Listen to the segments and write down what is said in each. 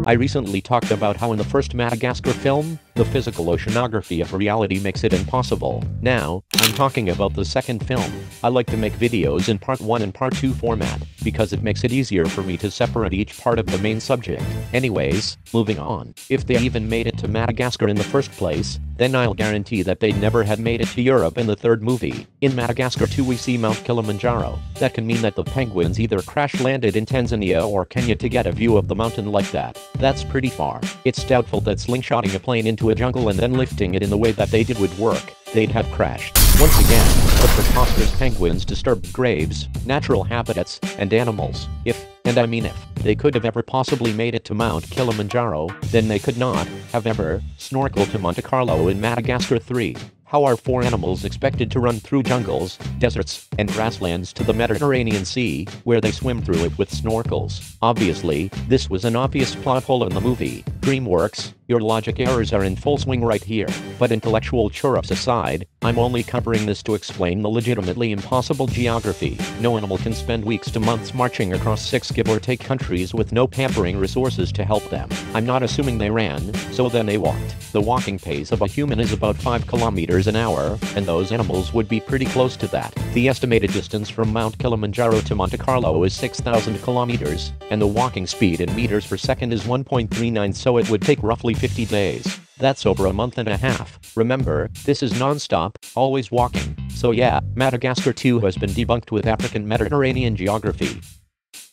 I recently talked about how in the first Madagascar film, the physical oceanography of reality makes it impossible. Now, I'm talking about the second film. I like to make videos in part 1 and part 2 format, because it makes it easier for me to separate each part of the main subject. Anyways, moving on. If they even made it to Madagascar in the first place, then I'll guarantee that they never had made it to Europe in the third movie. In Madagascar 2 we see Mount Kilimanjaro. That can mean that the penguins either crash-landed in Tanzania or Kenya to get a view of the mountain like that. That's pretty far. It's doubtful that slingshotting a plane into a jungle and then lifting it in the way that they did would work. They'd have crashed. Once again, the preposterous penguins disturbed graves, natural habitats, and animals. If, and I mean if, they could have ever possibly made it to Mount Kilimanjaro, then they could not have ever snorkeled to Monte Carlo in Madagascar 3. How are 4 animals expected to run through jungles, deserts, and grasslands to the Mediterranean Sea, where they swim through it with snorkels? Obviously, this was an obvious plot hole in the movie. DreamWorks, your logic errors are in full swing right here. But intellectual chirrups aside, I'm only covering this to explain the legitimately impossible geography. No animal can spend weeks to months marching across 6 give or take countries with no pampering resources to help them. I'm not assuming they ran, so then they walked. The walking pace of a human is about 5 kilometers an hour, and those animals would be pretty close to that. The estimated distance from Mount Kilimanjaro to Monte Carlo is 6,000 kilometers, and the walking speed in meters per second is 1.39, so it would take roughly 50 days. That's over a month and a half. Remember, this is non-stop, always walking. So yeah, Madagascar 2 has been debunked with African Mediterranean geography.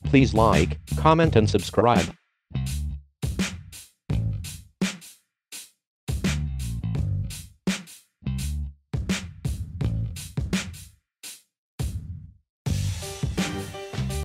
Please like, comment and subscribe.